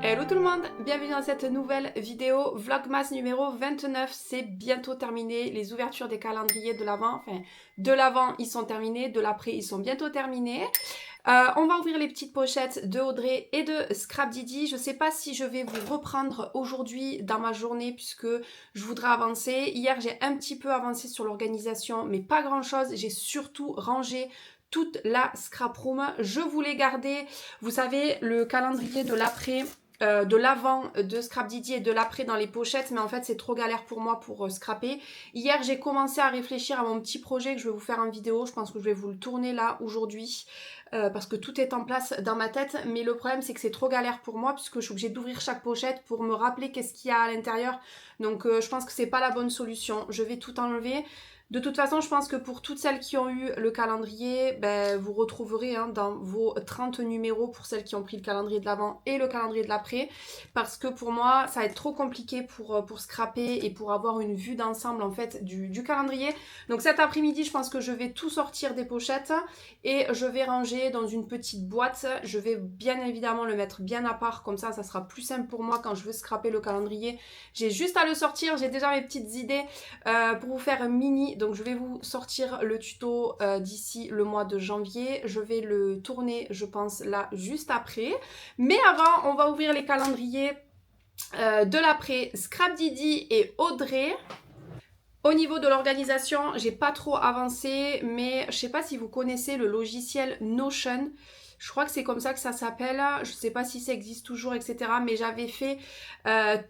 Hello tout le monde, bienvenue dans cette nouvelle vidéo Vlogmas numéro 29. C'est bientôt terminé, les ouvertures des calendriers de l'avant, enfin de l'avant ils sont terminés, de l'après ils sont bientôt terminés. On va ouvrir les petites pochettes de Audrey et de Scrap Didi. Je ne sais pas si je vais vous reprendre aujourd'hui dans ma journée puisque je voudrais avancer. Hier j'ai un petit peu avancé sur l'organisation mais pas grand chose, j'ai surtout rangé toute la scrap room. Je voulais garder, vous savez, le calendrier de l'après, de l'avant de Scrap Didi et de l'après dans les pochettes, mais en fait c'est trop galère pour moi pour scraper. Hier j'ai commencé à réfléchir à mon petit projet que je vais vous faire en vidéo. Je pense que je vais vous le tourner là aujourd'hui. Parce que tout est en place dans ma tête, mais le problème c'est que c'est trop galère pour moi puisque je suis obligée d'ouvrir chaque pochette pour me rappeler qu'est-ce qu'il y a à l'intérieur. Donc je pense que c'est pas la bonne solution. Je vais tout enlever. De toute façon, je pense que pour toutes celles qui ont eu le calendrier, ben, vous retrouverez dans vos 30 numéros pour celles qui ont pris le calendrier de l'avant et le calendrier de l'après. Parce que pour moi, ça va être trop compliqué pour scraper et pour avoir une vue d'ensemble en fait du calendrier. Donc cet après-midi, je pense que je vais tout sortir des pochettes et je vais ranger dans une petite boîte. Je vais bien évidemment le mettre bien à part, comme ça sera plus simple pour moi quand je veux scraper le calendrier. J'ai juste à le sortir, j'ai déjà mes petites idées pour vous faire un mini. Donc je vais vous sortir le tuto d'ici le mois de janvier. Je vais le tourner, je pense, là juste après. Mais avant, on va ouvrir les calendriers de l'après Scrap Didi et Audrey. Au niveau de l'organisation, j'ai pas trop avancé, mais je sais pas si vous connaissez le logiciel Notion. Je crois que c'est comme ça que ça s'appelle. Je sais pas si ça existe toujours, etc. Mais j'avais fait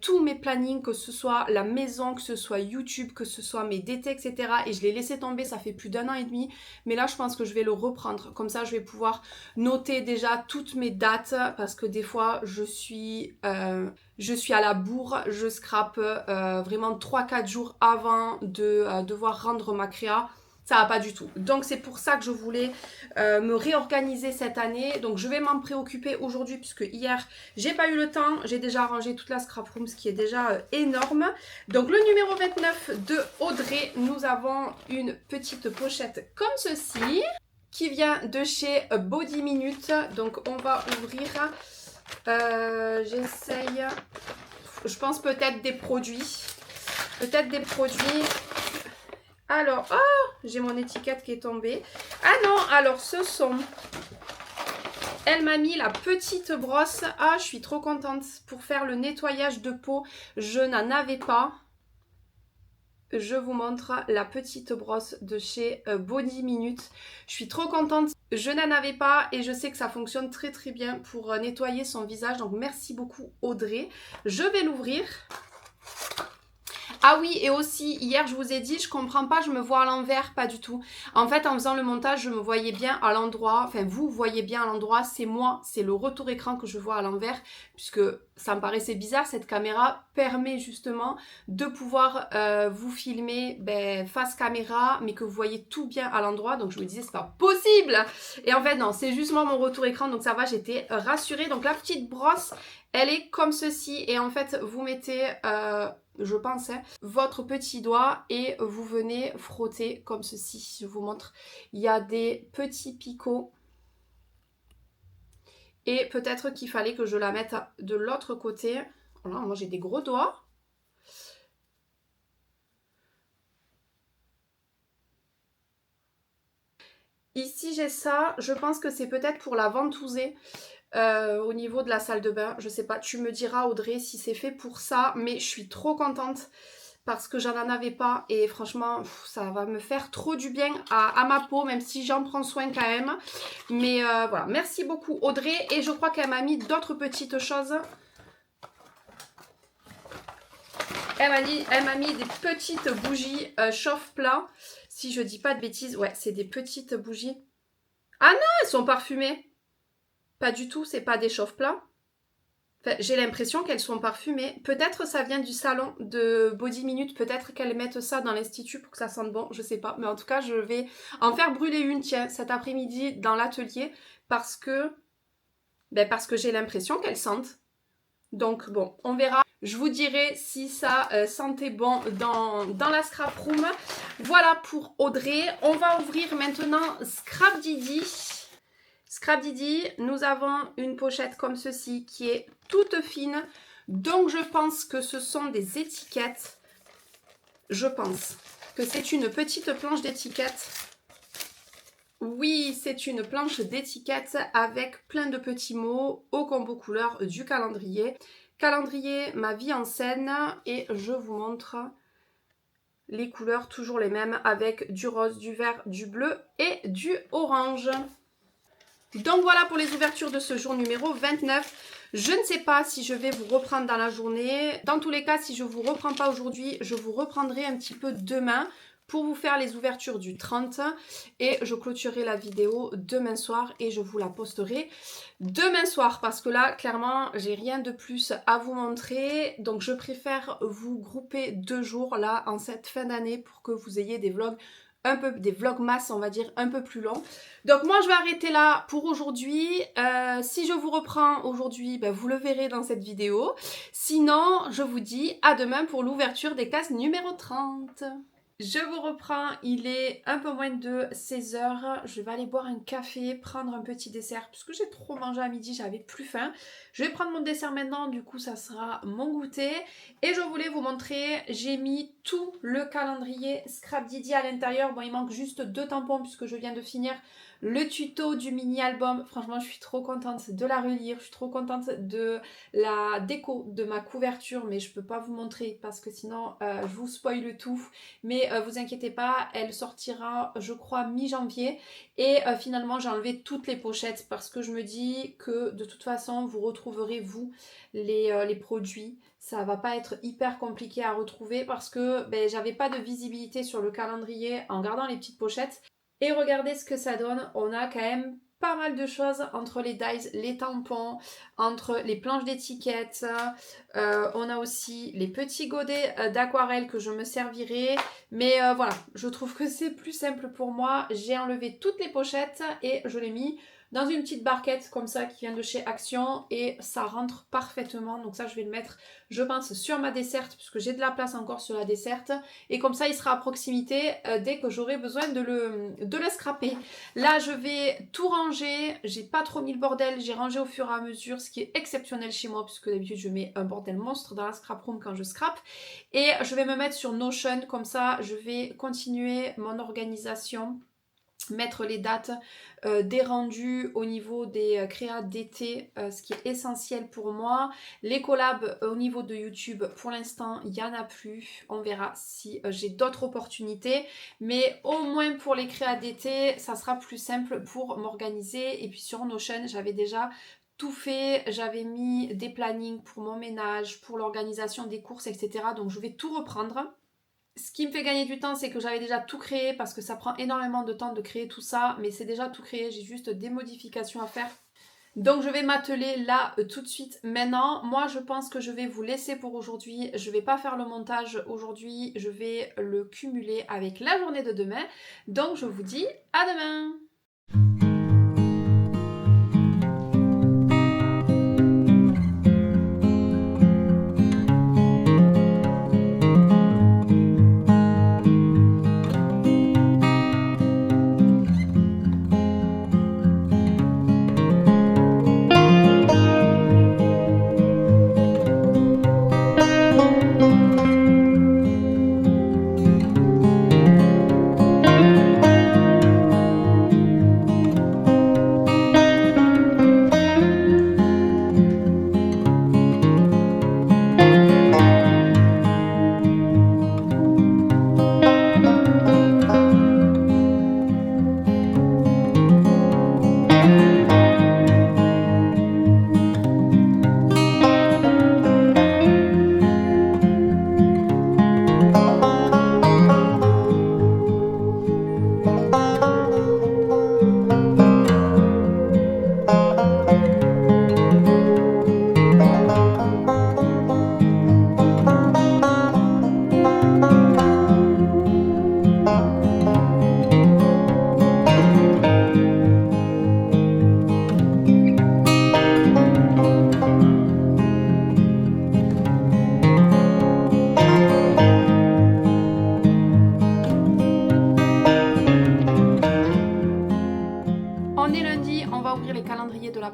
tous mes plannings, que ce soit la maison, que ce soit YouTube, que ce soit mes DT, etc. Et je l'ai laissé tomber, ça fait plus d'1 an et demi. Mais là, je pense que je vais le reprendre. Comme ça, je vais pouvoir noter déjà toutes mes dates. Parce que des fois, je suis à la bourre. Je scrape vraiment 3-4 jours avant de devoir rendre ma créa. Ça va pas du tout. Donc c'est pour ça que je voulais me réorganiser cette année. Donc je vais m'en préoccuper aujourd'hui puisque hier j'ai pas eu le temps. J'ai déjà rangé toute la scrap room, ce qui est déjà énorme. Donc le numéro 29 de Audrey, nous avons une petite pochette comme ceci qui vient de chez Body Minute. Donc on va ouvrir. J'essaye. Je pense peut-être des produits. Alors, oh, j'ai mon étiquette qui est tombée. Ah non, alors ce sont... Elle m'a mis la petite brosse. Ah, je suis trop contente. Pour faire le nettoyage de peau, je n'en avais pas. Je vous montre la petite brosse de chez Body Minute. Je suis trop contente. Je n'en avais pas et je sais que ça fonctionne très très bien pour nettoyer son visage. Donc merci beaucoup Audrey. Je vais l'ouvrir. Ah oui, et aussi, hier, je vous ai dit, je comprends pas, je me vois à l'envers, pas du tout. En fait, en faisant le montage, je me voyais bien à l'endroit, enfin, vous voyez bien à l'endroit, c'est moi, c'est le retour écran que je vois à l'envers, puisque ça me paraissait bizarre, cette caméra permet justement de pouvoir vous filmer face caméra, mais que vous voyez tout bien à l'endroit, donc je me disais, c'est pas possible. Et en fait, non, c'est juste moi, mon retour écran, donc ça va, j'étais rassurée. Donc la petite brosse, elle est comme ceci, et en fait, vous mettez... je pense, votre petit doigt et vous venez frotter comme ceci. Je vous montre. Il y a des petits picots. Et peut-être qu'il fallait que je la mette de l'autre côté. Voilà, moi j'ai des gros doigts. Ici j'ai ça. Je pense que c'est peut-être pour la ventouser. Au niveau de la salle de bain, je sais pas, tu me diras Audrey si c'est fait pour ça, mais je suis trop contente parce que j'en avais pas et franchement ça va me faire trop du bien à ma peau, même si j'en prends soin quand même. Mais voilà, merci beaucoup Audrey, et je crois qu'elle m'a mis d'autres petites choses. Elle m'a mis des petites bougies chauffe-plat, si je dis pas de bêtises. Ouais, c'est des petites bougies. Ah non, elles sont parfumées. Pas du tout, c'est pas des chauffe-plats. Enfin, j'ai l'impression qu'elles sont parfumées. Peut-être ça vient du salon de Body Minute. Peut-être qu'elles mettent ça dans l'institut pour que ça sente bon. Je sais pas. Mais en tout cas, je vais en faire brûler une, tiens, cet après-midi dans l'atelier. Parce que j'ai l'impression qu'elles sentent. Donc bon, on verra. Je vous dirai si ça sentait bon dans la scrap room. Voilà pour Audrey. On va ouvrir maintenant Scrap Didi. Scrap Didi, nous avons une pochette comme ceci qui est toute fine. Donc je pense que ce sont des étiquettes. Je pense que c'est une petite planche d'étiquettes. Oui, c'est une planche d'étiquettes avec plein de petits mots au combo couleur du calendrier. Calendrier, ma vie en scène, et je vous montre les couleurs toujours les mêmes avec du rose, du vert, du bleu et du orange. Donc voilà pour les ouvertures de ce jour numéro 29. Je ne sais pas si je vais vous reprendre dans la journée. Dans tous les cas, si je ne vous reprends pas aujourd'hui, je vous reprendrai un petit peu demain pour vous faire les ouvertures du 30. Et je clôturerai la vidéo demain soir et je vous la posterai demain soir. Parce que là, clairement, j'ai rien de plus à vous montrer. Donc je préfère vous grouper 2 jours là en cette fin d'année pour que vous ayez des vlogs des vlogmas, on va dire, un peu plus longs. Donc moi, je vais arrêter là pour aujourd'hui. Si je vous reprends aujourd'hui, ben, vous le verrez dans cette vidéo. Sinon, je vous dis à demain pour l'ouverture des cases numéro 30. Je vous reprends, il est un peu moins de 16 h. Je vais aller boire un café, prendre un petit dessert, puisque j'ai trop mangé à midi, j'avais plus faim. Je vais prendre mon dessert maintenant, du coup ça sera mon goûter. Et je voulais vous montrer, j'ai mis tout le calendrier Scrap Didi à l'intérieur. Bon, il manque juste 2 tampons, puisque je viens de finir le tuto du mini-album. Franchement, je suis trop contente de la relire, je suis trop contente de la déco de ma couverture, mais je peux pas vous montrer, parce que sinon je vous spoil tout. Mais vous inquiétez pas, elle sortira je crois mi-janvier et finalement j'ai enlevé toutes les pochettes parce que je me dis que de toute façon vous retrouverez vous les produits. Ça va pas être hyper compliqué à retrouver parce que ben, j'avais pas de visibilité sur le calendrier en gardant les petites pochettes. Et regardez ce que ça donne, on a quand même pas mal de choses entre les dies, les tampons, entre les planches d'étiquettes. On a aussi les petits godets d'aquarelle que je me servirai. Mais voilà, je trouve que c'est plus simple pour moi. J'ai enlevé toutes les pochettes et je l'ai mis dans une petite barquette comme ça qui vient de chez Action et ça rentre parfaitement. Donc ça, je vais le mettre, je pense, sur ma desserte puisque j'ai de la place encore sur la desserte. Et comme ça, il sera à proximité dès que j'aurai besoin de le scraper. Là, je vais tout ranger. J'ai pas trop mis le bordel. J'ai rangé au fur et à mesure, ce qui est exceptionnel chez moi puisque d'habitude, je mets un bordel monstre dans la scrap room quand je scrape. Et je vais me mettre sur Notion. Comme ça, je vais continuer mon organisation, mettre les dates des rendus au niveau des créas d'été, ce qui est essentiel pour moi. Les collabs au niveau de YouTube, pour l'instant, il n'y en a plus. On verra si j'ai d'autres opportunités. Mais au moins pour les créas d'été, ça sera plus simple pour m'organiser. Et puis sur Notion, j'avais déjà tout fait. J'avais mis des plannings pour mon ménage, pour l'organisation des courses, etc. Donc je vais tout reprendre. Ce qui me fait gagner du temps, c'est que j'avais déjà tout créé parce que ça prend énormément de temps de créer tout ça, mais c'est déjà tout créé, j'ai juste des modifications à faire. Donc je vais m'atteler là tout de suite maintenant. Moi je pense que je vais vous laisser pour aujourd'hui. Je vais pas faire le montage aujourd'hui, je vais le cumuler avec la journée de demain. Donc je vous dis à demain!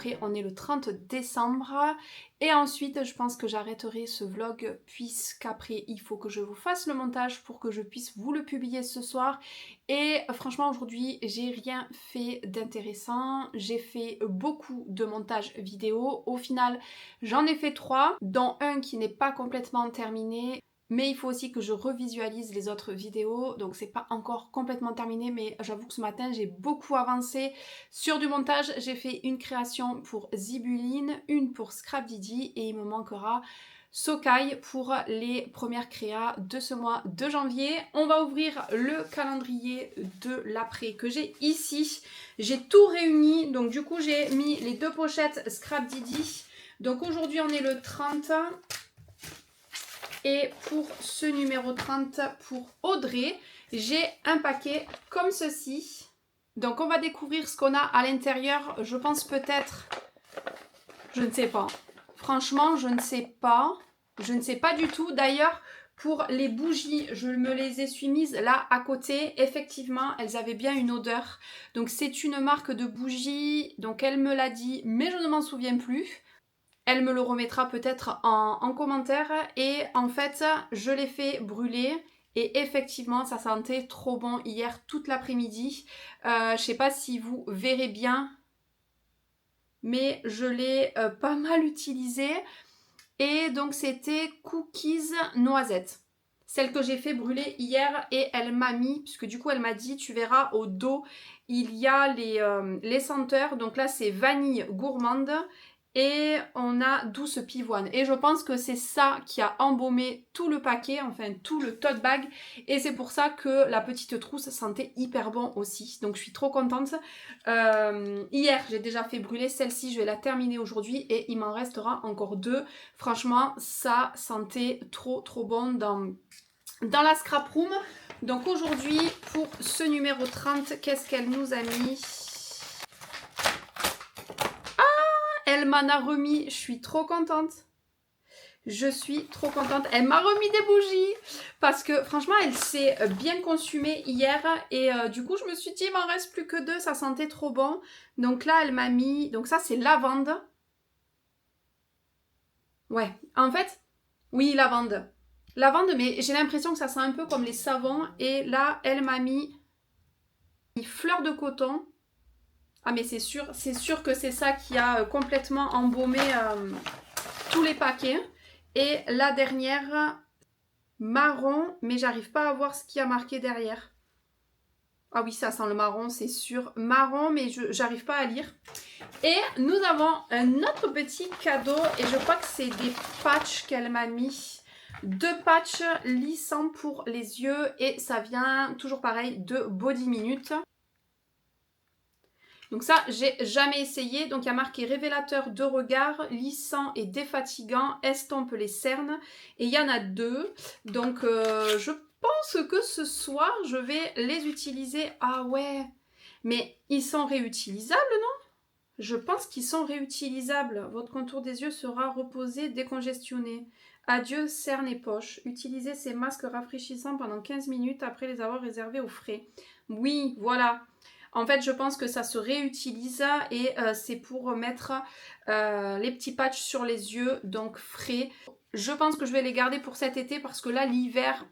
après on est le 30 décembre. Et ensuite je pense que j'arrêterai ce vlog puisqu'après il faut que je vous fasse le montage pour que je puisse vous le publier ce soir. Et franchement aujourd'hui j'ai rien fait d'intéressant, j'ai fait beaucoup de montage vidéo. Au final j'en ai fait 3, dont un qui n'est pas complètement terminé. Mais il faut aussi que je revisualise les autres vidéos, donc c'est pas encore complètement terminé, mais j'avoue que ce matin j'ai beaucoup avancé sur du montage. J'ai fait une création pour Zibuline, une pour Scrap Didi et il me manquera Sokai pour les premières créas de ce mois de janvier. On va ouvrir le calendrier de l'après que j'ai ici. J'ai tout réuni, donc du coup j'ai mis les 2 pochettes Scrap Didi. Donc aujourd'hui on est le 30. Et pour ce numéro 30, pour Audrey, j'ai un paquet comme ceci. Donc on va découvrir ce qu'on a à l'intérieur. Je pense peut-être... Je ne sais pas. Franchement, je ne sais pas. Je ne sais pas du tout. D'ailleurs, pour les bougies, je me les suis mises là à côté. Effectivement, elles avaient bien une odeur. Donc c'est une marque de bougies. Donc elle me l'a dit, mais je ne m'en souviens plus. Elle me le remettra peut-être en commentaire. Et en fait, je l'ai fait brûler. Et effectivement, ça sentait trop bon hier toute l'après-midi. Je sais pas si vous verrez bien. Mais je l'ai pas mal utilisé. Et donc c'était cookies noisettes. Celle que j'ai fait brûler hier et elle m'a mis, puisque du coup elle m'a dit, tu verras au dos, il y a les senteurs. Donc là c'est vanille gourmande. Et on a douce pivoine. Et je pense que c'est ça qui a embaumé tout le paquet, enfin tout le tote bag. Et c'est pour ça que la petite trousse sentait hyper bon aussi. Donc je suis trop contente. Hier, j'ai déjà fait brûler celle-ci. Je vais la terminer aujourd'hui. Et il m'en restera encore 2. Franchement, ça sentait trop bon dans la scrap room. Donc aujourd'hui, pour ce numéro 30, qu'est-ce qu'elle nous a mis ? Elle m'en a remis, je suis trop contente. Je suis trop contente. Elle m'a remis des bougies parce que franchement, elle s'est bien consumée hier. Et du coup, je me suis dit, il m'en reste plus que 2, ça sentait trop bon. Donc là, elle m'a mis... Donc ça, c'est lavande. Ouais, en fait, oui, lavande. Lavande, mais j'ai l'impression que ça sent un peu comme les savons. Et là, elle m'a mis fleur de coton. Ah mais c'est sûr que c'est ça qui a complètement embaumé tous les paquets. Et la dernière, marron, mais j'arrive pas à voir ce qu'il y a marqué derrière. Ah oui, ça sent le marron, c'est sûr. Marron, mais j'arrive pas à lire. Et nous avons un autre petit cadeau, et je crois que c'est des patchs qu'elle m'a mis. 2 patchs lissants pour les yeux, et ça vient, toujours pareil, de Body Minute. Donc ça, j'ai jamais essayé. Donc il y a marqué révélateur de regard, lissant et défatigant, estompe les cernes. Et il y en a 2. Donc je pense que ce soir, je vais les utiliser. Ah ouais, mais ils sont réutilisables, non ? Je pense qu'ils sont réutilisables. Votre contour des yeux sera reposé, décongestionné. Adieu cernes et poches. Utilisez ces masques rafraîchissants pendant 15 minutes après les avoir réservés au frais. Oui, voilà. En fait, je pense que ça se réutilise et c'est pour mettre les petits patchs sur les yeux, donc frais. Je pense que je vais les garder pour cet été parce que là, l'hiver,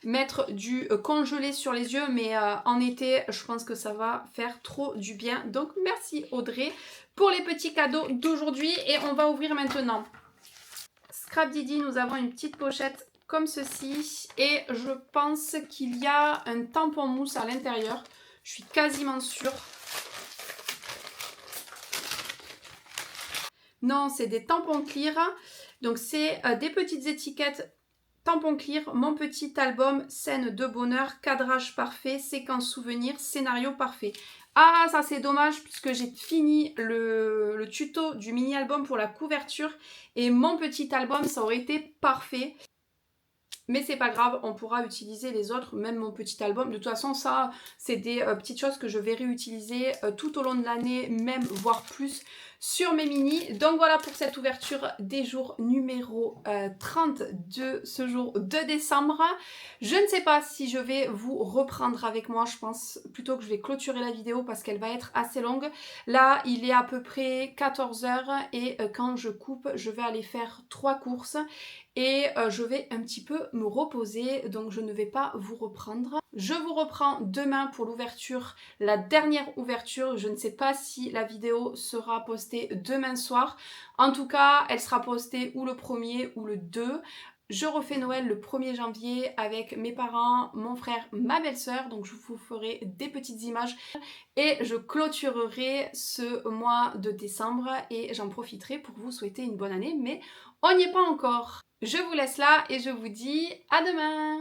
mettre du congelé sur les yeux, mais en été, je pense que ça va faire trop du bien. Donc, merci Audrey pour les petits cadeaux d'aujourd'hui et on va ouvrir maintenant. Scrap Didi, nous avons une petite pochette comme ceci et je pense qu'il y a un tampon mousse à l'intérieur. Je suis quasiment sûre. Non, c'est des tampons clear. Donc, c'est des petites étiquettes tampons clear. Mon petit album, scène de bonheur, cadrage parfait, séquence souvenir, scénario parfait. Ah, ça c'est dommage puisque j'ai fini le tuto du mini-album pour la couverture. Et mon petit album, ça aurait été parfait. Mais c'est pas grave, on pourra utiliser les autres, même mon petit album. De toute façon, ça, c'est des petites choses que je vais réutiliser tout au long de l'année, même voire plus sur mes mini. Donc voilà pour cette ouverture des jours numéro 30 de ce jour de décembre. Je ne sais pas si je vais vous reprendre avec moi. Je pense plutôt que je vais clôturer la vidéo parce qu'elle va être assez longue. Là, il est à peu près 14 heures et quand je coupe, je vais aller faire 3 courses et je vais un petit peu me reposer, donc je ne vais pas vous reprendre. Je vous reprends demain pour l'ouverture, la dernière ouverture. Je ne sais pas si la vidéo sera postée demain soir. En tout cas, elle sera postée ou le 1er ou le 2. Je refais Noël le 1er janvier avec mes parents, mon frère, ma belle-sœur. Donc je vous ferai des petites images et je clôturerai ce mois de décembre et j'en profiterai pour vous souhaiter une bonne année, mais on n'y est pas encore. Je vous laisse là et je vous dis à demain!